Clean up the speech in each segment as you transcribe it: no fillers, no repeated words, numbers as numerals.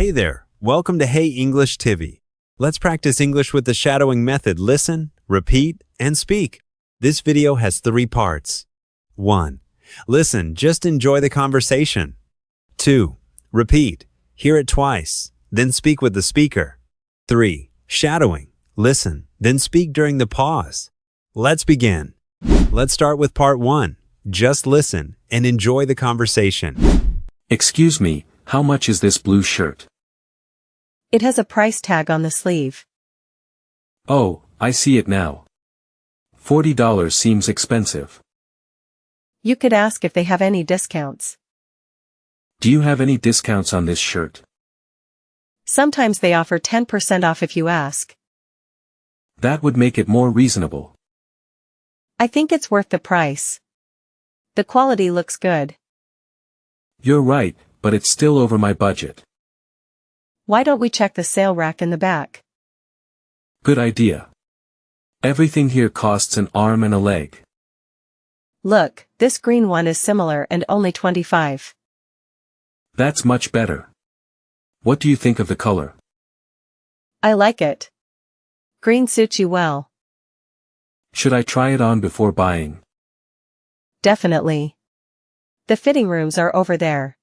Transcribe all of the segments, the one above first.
Hey there, welcome to Hey English TV. Let's practice English with the shadowing method. Listen, repeat, and speak. This video has 3 parts. 1. Listen, just enjoy the conversation. 2. Repeat, hear it twice, then speak with the speaker. 3. Shadowing, listen, then speak during the pause. Let's begin. Let's start with part 1. Just listen and enjoy the conversation. Excuse me, how much is this blue shirt? It has a price tag on the sleeve. Oh, I see it now. $40 seems expensive. You could ask if they have any discounts. Do you have any discounts on this shirt? Sometimes they offer 10% off if you ask. That would make it more reasonable. I think it's worth the price. The quality looks good. You're right, but it's still over my budget. Why don't we check the sale rack in the back? Good idea. Everything here costs an arm and a leg. Look, this green one is similar and only $25. That's much better. What do you think of the color? I like it. Green suits you well. Should I try it on before buying? Definitely. The fitting rooms are over there.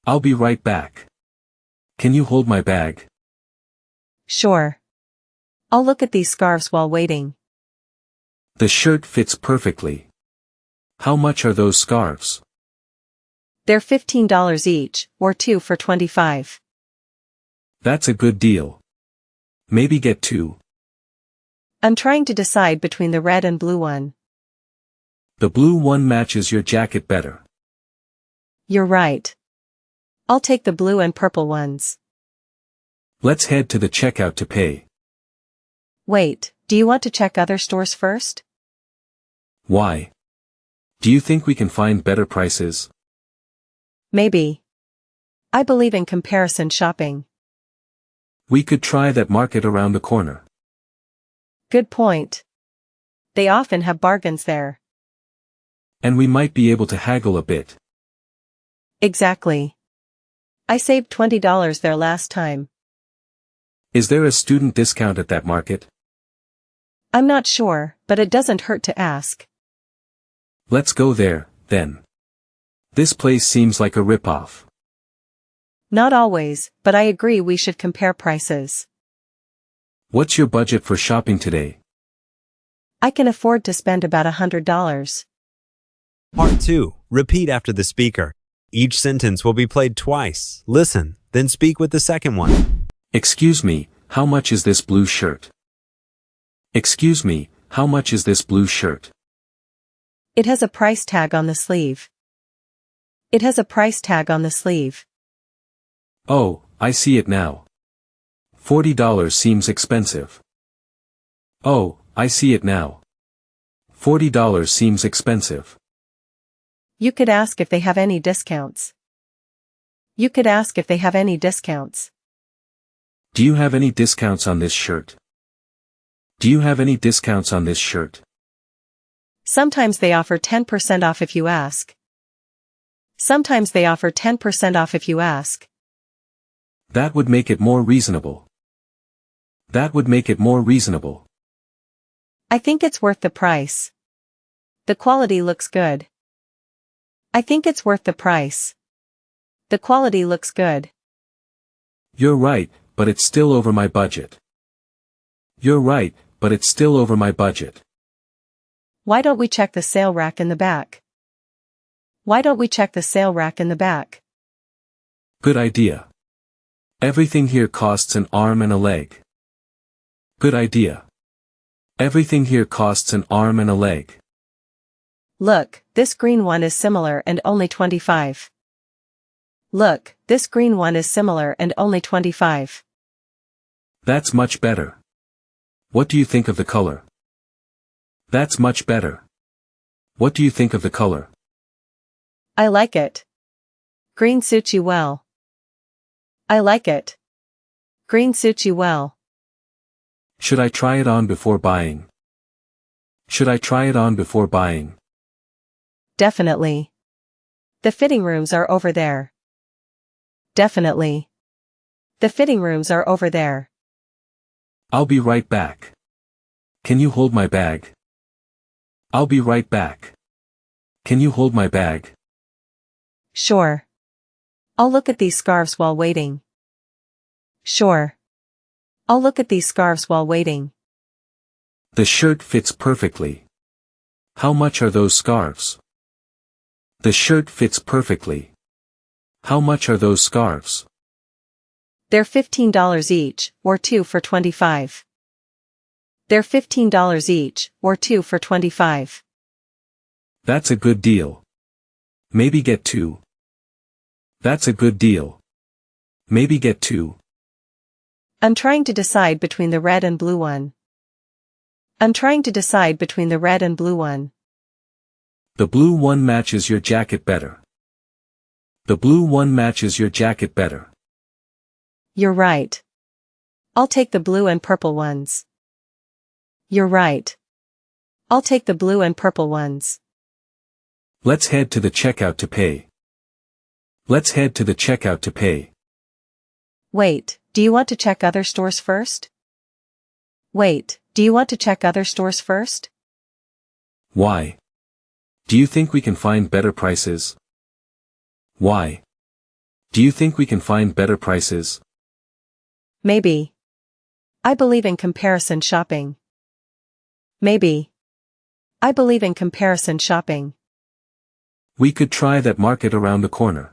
I'll be right back. Can you hold my bag? Sure. I'll look at these scarves while waiting. The shirt fits perfectly. How much are those scarves? They're $15 each, or 2 for $25. That's a good deal. Maybe get 2. I'm trying to decide between the red and blue one. The blue one matches your jacket better. You're right. I'll take the blue and purple ones. Let's head to the checkout to pay. Wait, do you want to check other stores first? Why? Do you think we can find better prices? Maybe. I believe in comparison shopping. We could try that market around the corner. Good point. They often have bargains there. And we might be able to haggle a bit. Exactly. I saved $20 there last time. Is there a student discount at that market? I'm not sure, but it doesn't hurt to ask. Let's go there, then. This place seems like a rip-off. Not always, but I agree we should compare prices. What's your budget for shopping today? I can afford to spend about $100. Part 2. Repeat after the speaker. Each sentence will be played twice. Listen, then speak with the second one. Excuse me, how much is this blue shirt? Excuse me, how much is this blue shirt? It has a price tag on the sleeve. It has a price tag on the sleeve. Oh, I see it now. $40 seems expensive. Oh, I see it now. $40 seems expensive. You could ask if they have any discounts. You could ask if they have any discounts. Do you have any discounts on this shirt? Do you have any discounts on this shirt? Sometimes they offer 10% off if you ask. Sometimes they offer 10% off if you ask. That would make it more reasonable. That would make it more reasonable. I think it's worth the price. The quality looks good. I think it's worth the price. The quality looks good. You're right, but it's still over my budget. You're right, but it's still over my budget. Why don't we check the sale rack in the back? Why don't we check the sale rack in the back? Good idea. Everything here costs an arm and a leg. Good idea. Everything here costs an arm and a leg. Look, this green one is similar and only $25. Look, this green one is similar and only $25. That's much better. What do you think of the color? That's much better. What do you think of the color? I like it. Green suits you well. I like it. Green suits you well. Should I try it on before buying? Should I try it on before buying? Definitely. The fitting rooms are over there. Definitely. The fitting rooms are over there. I'll be right back. Can you hold my bag? I'll be right back. Can you hold my bag? Sure. I'll look at these scarves while waiting. Sure. I'll look at these scarves while waiting. The shirt fits perfectly. How much are those scarves? The shirt fits perfectly. How much are those scarves? They're $15 each, or 2 for $25. They're $15 each, or 2 for $25. That's a good deal. Maybe get 2. That's a good deal. Maybe get 2. I'm trying to decide between the red and blue one. I'm trying to decide between the red and blue one. The blue one matches your jacket better. The blue one matches your jacket better. You're right. I'll take the blue and purple ones. You're right. I'll take the blue and purple ones. Let's head to the checkout to pay. Let's head to the checkout to pay. Wait, do you want to check other stores first? Wait, do you want to check other stores first? Why? Do you think we can find better prices? Why? Do you think we can find better prices? Maybe. I believe in comparison shopping. Maybe. I believe in comparison shopping. We could try that market around the corner.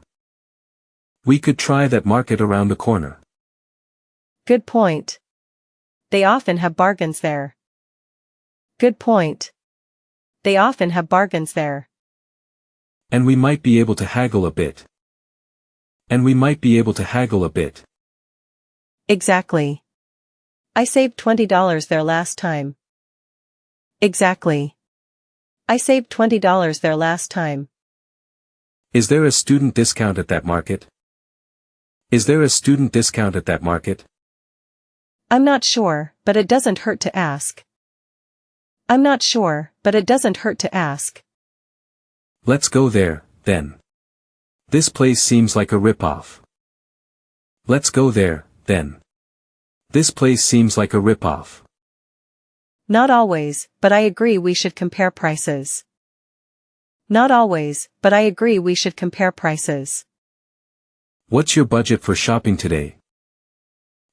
We could try that market around the corner. Good point. They often have bargains there. Good point. They often have bargains there. And we might be able to haggle a bit. And we might be able to haggle a bit. Exactly. I saved $20 there last time. Exactly. I saved $20 there last time. Is there a student discount at that market? Is there a student discount at that market? I'm not sure, but it doesn't hurt to ask. I'm not sure, but it doesn't hurt to ask. Let's go there, then. This place seems like a rip-off. Let's go there, then. This place seems like a rip-off. Not always, but I agree we should compare prices. Not always, but I agree we should compare prices. What's your budget for shopping today?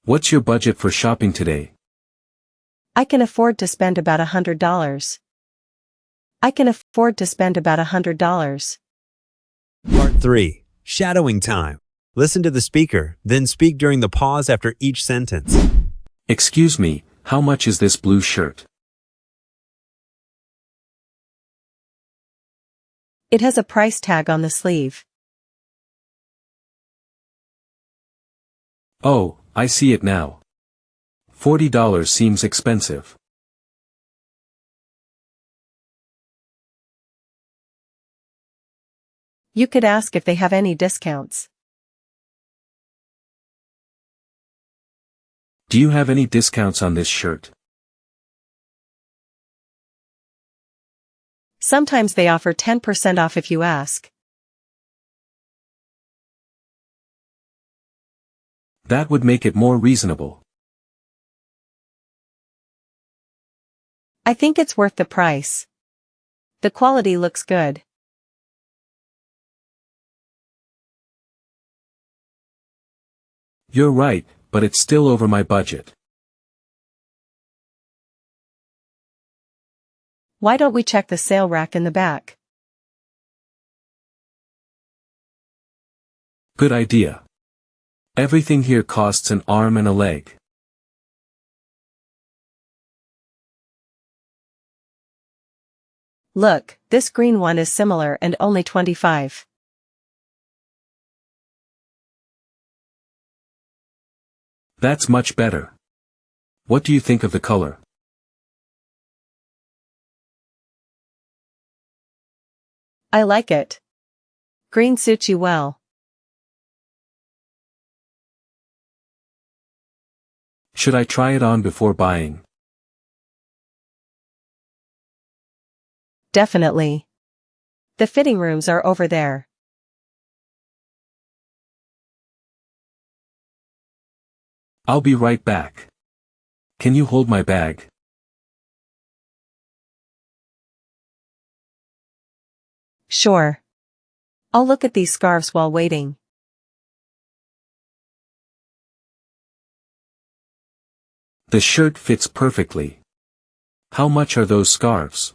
What's your budget for shopping today? I can afford to spend about $100. I can afford to spend about $100. Part 3. Shadowing time. Listen to the speaker, then speak during the pause after each sentence. Excuse me, how much is this blue shirt? It has a price tag on the sleeve. Oh, I see it now. $40 seems expensive. You could ask if they have any discounts. Do you have any discounts on this shirt? Sometimes they offer 10% off if you ask. That would make it more reasonable. I think it's worth the price. The quality looks good. You're right, but it's still over my budget. Why don't we check the sale rack in the back? Good idea. Everything here costs an arm and a leg. Look, this green one is similar and only $25. That's much better. What do you think of the color? I like it. Green suits you well. Should I try it on before buying? Definitely. The fitting rooms are over there. I'll be right back. Can you hold my bag? Sure. I'll look at these scarves while waiting. The shirt fits perfectly. How much are those scarves?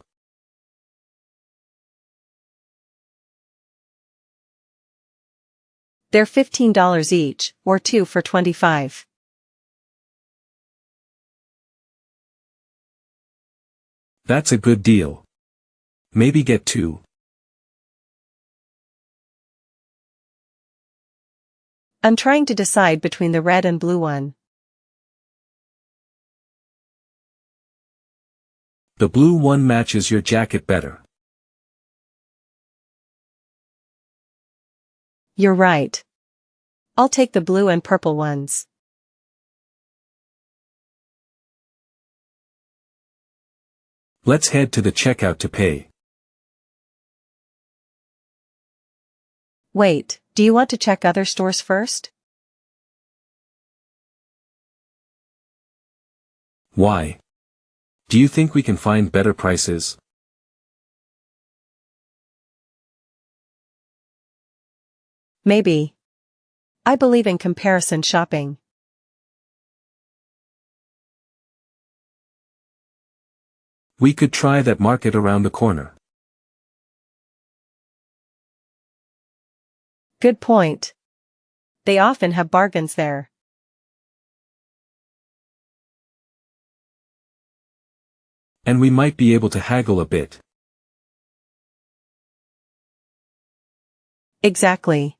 They're $15 each, or 2 for $25. That's a good deal. Maybe get 2. I'm trying to decide between the red and blue one. The blue one matches your jacket better. You're right. I'll take the blue and purple ones. Let's head to the checkout to pay. Wait, do you want to check other stores first? Why? Do you think we can find better prices? Maybe. I believe in comparison shopping. We could try that market around the corner. Good point. They often have bargains there. And we might be able to haggle a bit. Exactly.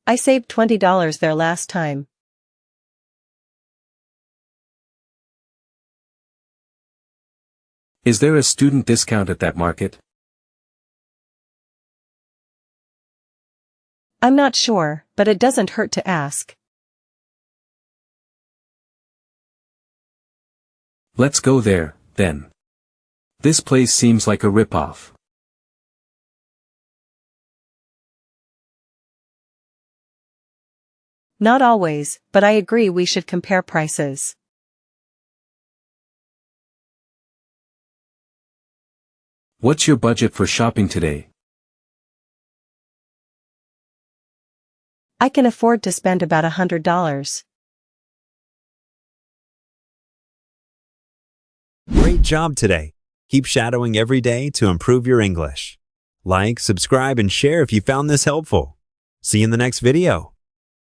I saved $20 there last time. Is there a student discount at that market? I'm not sure, but it doesn't hurt to ask. Let's go there, then. This place seems like a rip-off. Not always, but I agree we should compare prices. What's your budget for shopping today? I can afford to spend about $100. Great job today. Keep shadowing every day to improve your English. Like, subscribe, and share if you found this helpful. See you in the next video.